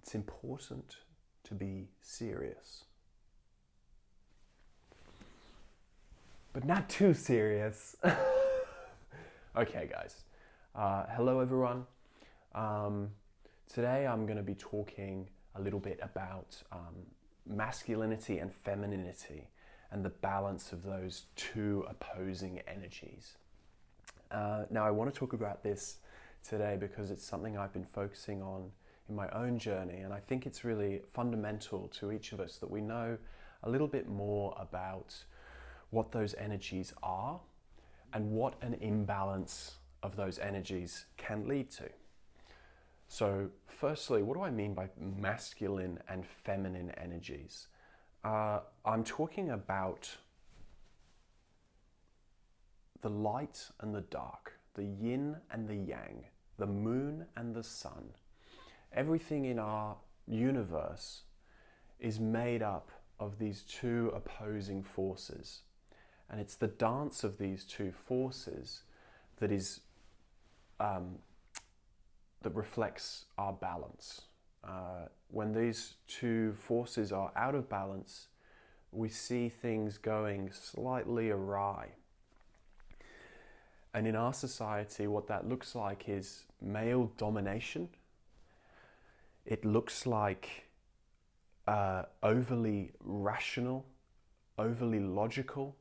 It's important to be serious, but not too serious. Okay, guys. Hello, everyone. Today I'm going to be talking a little bit about masculinity and femininity and the balance of those two opposing energies. Now, I want to talk about this today because it's something I've been focusing on in my own journey, and I think it's really fundamental to each of us that we know a little bit more about what those energies are and what an imbalance of those energies can lead to. So firstly, what do I mean by masculine and feminine energies? I'm talking about the light and the dark, the yin and the yang, the moon and the sun. Everything in our universe is made up of these two opposing forces. And it's the dance of these two forces that is that reflects our balance. When these two forces are out of balance, we see things going slightly awry. And in our society, what that looks like is male domination. It looks like overly rational, overly logical,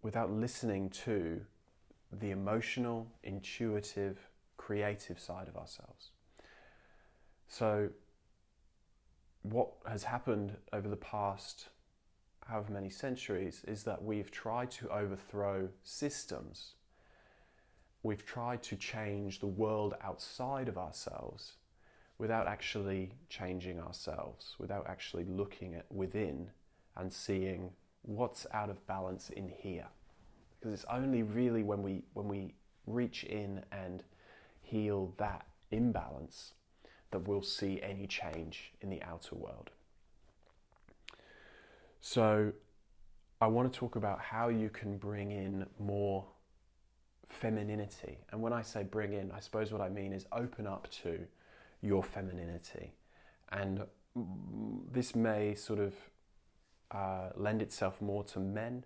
without listening to the emotional, intuitive, creative side of ourselves. So what has happened over the past however many centuries is that we've tried to overthrow systems. We've tried to change the world outside of ourselves without actually changing ourselves, without actually looking at within and seeing what's out of balance in here. Because it's only really when we reach in and heal that imbalance that we'll see any change in the outer world. So I want to talk about how you can bring in more femininity. And when I say bring in, I suppose what I mean is open up to your femininity. And this may sort of lend itself more to men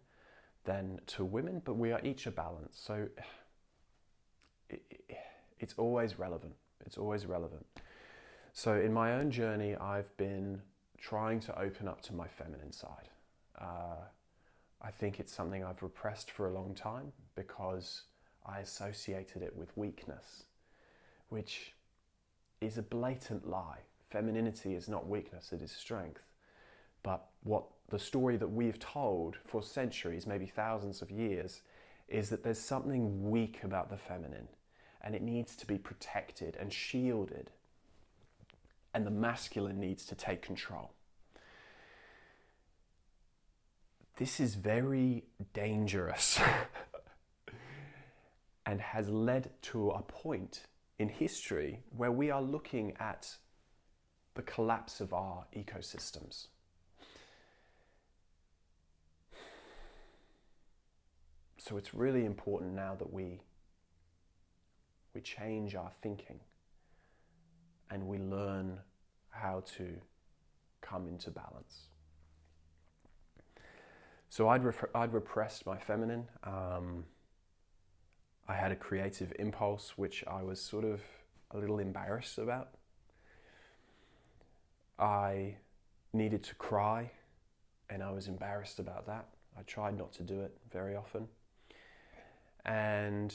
than to women, but we are each a balance. So it's always relevant. It's always relevant. So in my own journey, I've been trying to open up to my feminine side. I think it's something I've repressed for a long time because I associated it with weakness, which is a blatant lie. Femininity is not weakness, it is strength. But what the story that we've told for centuries, maybe thousands of years, is that there's something weak about the feminine and it needs to be protected and shielded, and the masculine needs to take control. This is very dangerous and has led to a point in history where we are looking at the collapse of our ecosystems. So it's really important now that we change our thinking and we learn how to come into balance. So I'd repressed my feminine. I had a creative impulse which I was sort of a little embarrassed about. I needed to cry and I was embarrassed about that. I tried not to do it very often. And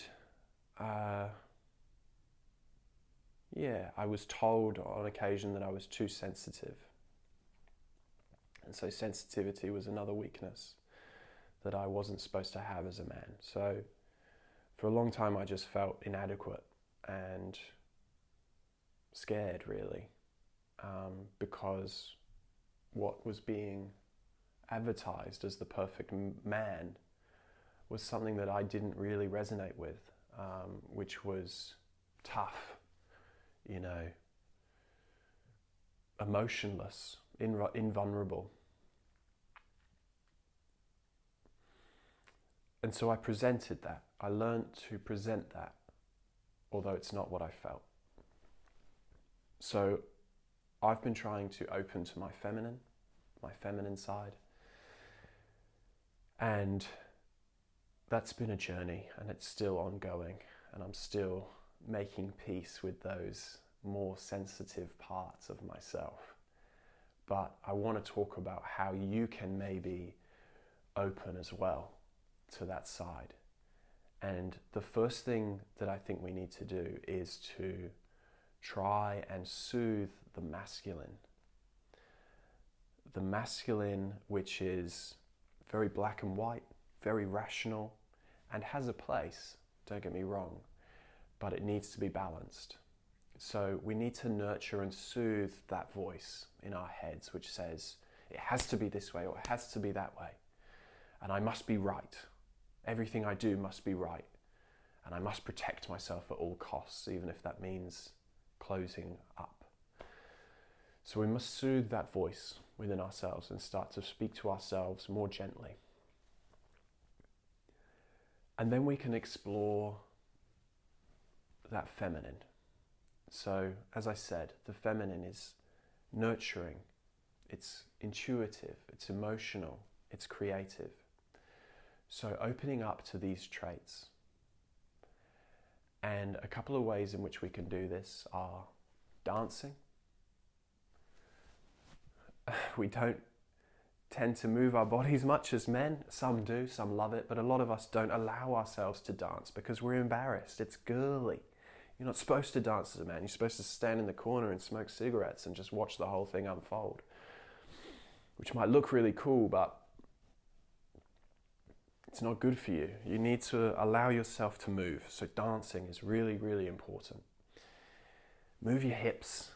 I was told on occasion that I was too sensitive. And so sensitivity was another weakness that I wasn't supposed to have as a man. So for a long time I just felt inadequate and scared, really, because what was being advertised as the perfect man was something that I didn't really resonate with, which was tough, emotionless, invulnerable. And so I presented that. I learned to present that, although it's not what I felt. So I've been trying to open to my feminine side. And that's been a journey, and it's still ongoing. And I'm still making peace with those more sensitive parts of myself. But I want to talk about how you can maybe open as well to that side. And the first thing that I think we need to do is to try and soothe the masculine. The masculine, which is very black and white, very rational, and has a place, don't get me wrong, but it needs to be balanced. So we need to nurture and soothe that voice in our heads which says, it has to be this way or it has to be that way. And I must be right. Everything I do must be right. And I must protect myself at all costs, even if that means closing up. So we must soothe that voice within ourselves and start to speak to ourselves more gently. And then we can explore that feminine. So, as I said, the feminine is nurturing, it's intuitive, it's emotional, it's creative. So opening up to these traits. And a couple of ways in which we can do this are dancing. We don't tend to move our bodies much as men. Some do, some love it, but a lot of us don't allow ourselves to dance because we're embarrassed. It's girly. You're not supposed to dance as a man. You're supposed to stand in the corner and smoke cigarettes and just watch the whole thing unfold, which might look really cool, but it's not good for you. You need to allow yourself to move. So dancing is really, really important. Move your hips,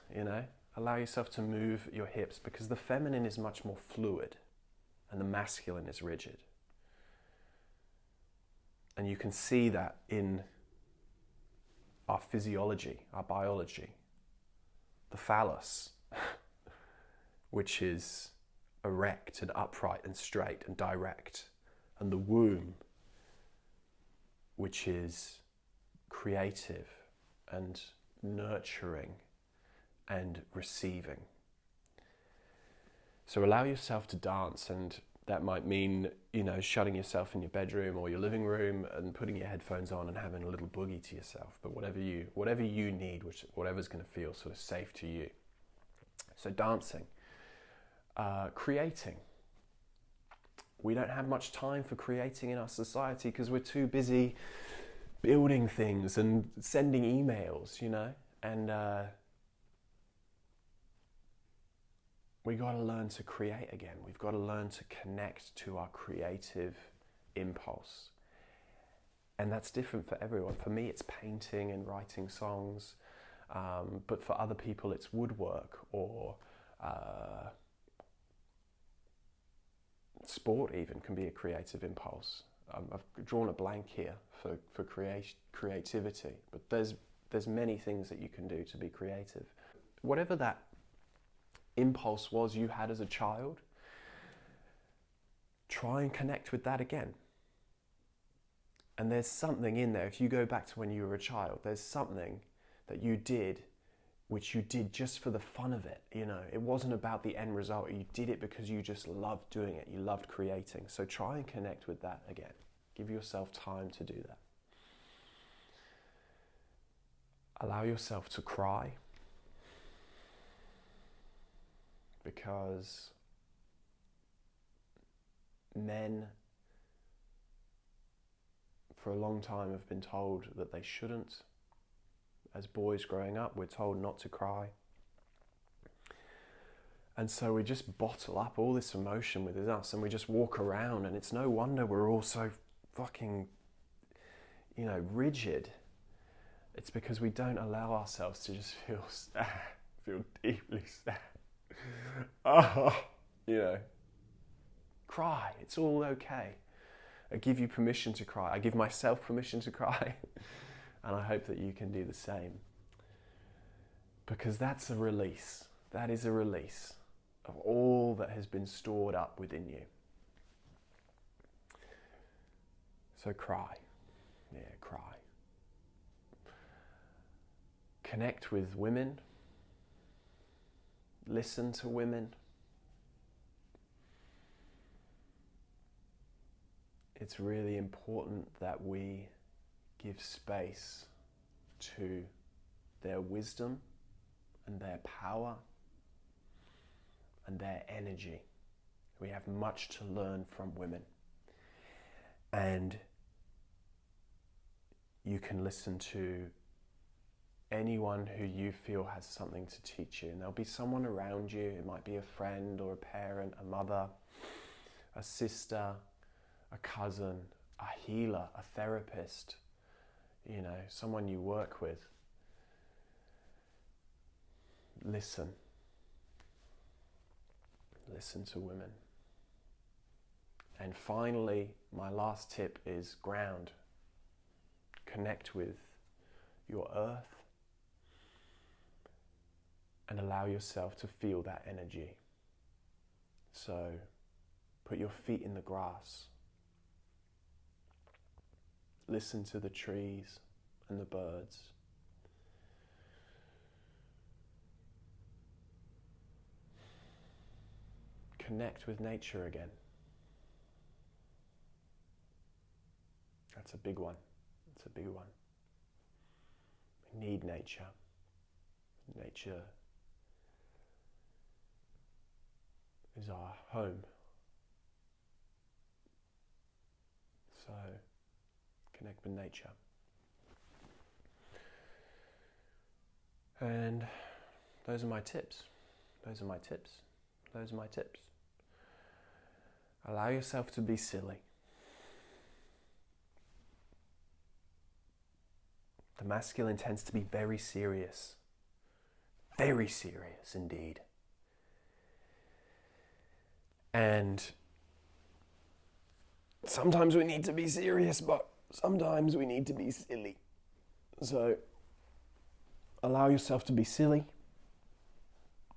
Allow yourself to move your hips because the feminine is much more fluid and the masculine is rigid. And you can see that in our physiology, our biology. The phallus, which is erect and upright and straight and direct. And the womb, which is creative and nurturing and receiving. So allow yourself to dance, and that might mean, shutting yourself in your bedroom or your living room and putting your headphones on and having a little boogie to yourself. But whatever you need, whatever's going to feel sort of safe to you. So dancing, creating. We don't have much time for creating in our society because we're too busy building things and sending emails, and we got to learn to create again. We've got to learn to connect to our creative impulse. And that's different for everyone. For me, it's painting and writing songs. But for other people, it's woodwork or sport even can be a creative impulse. I've drawn a blank here for creativity, but there's many things that you can do to be creative. Whatever that impulse was you had as a child, try and connect with that again. And there's something in there. If you go back to when you were a child, there's something that you did which you did just for the fun of it. It wasn't about the end result. You did it because you just loved doing it. You loved creating. So try and connect with that again. Give yourself time to do that. Allow yourself to cry, because men for a long time have been told that they shouldn't. As boys growing up, we're told not to cry. And so we just bottle up all this emotion within us and we just walk around, and it's no wonder we're all so fucking, rigid. It's because we don't allow ourselves to just feel sad, feel deeply sad. Cry. It's all okay. I give you permission to cry. I give myself permission to cry. And I hope that you can do the same. Because that's a release. That is a release of all that has been stored up within you. So cry. Yeah, cry. Connect with women. Listen to women. It's really important that we give space to their wisdom and their power and their energy. We have much to learn from women. And you can listen to anyone who you feel has something to teach you. And there'll be someone around you. It might be a friend or a parent, a mother, a sister, a cousin, a healer, a therapist, someone you work with. Listen. Listen to women. And finally, my last tip is ground. Connect with your earth and allow yourself to feel that energy. So put your feet in the grass. Listen to the trees and the birds. Connect with nature again. That's a big one. It's a big one. We need nature. Nature is our home. So connect with nature. And those are my tips. Those are my tips. Those are my tips. Allow yourself to be silly. The masculine tends to be very serious. Very serious indeed. And sometimes we need to be serious, but sometimes we need to be silly. So allow yourself to be silly.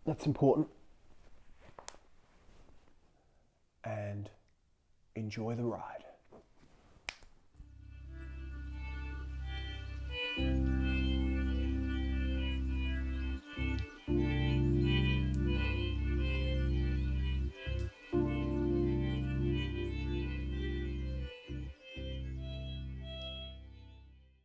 That's important. And enjoy the ride.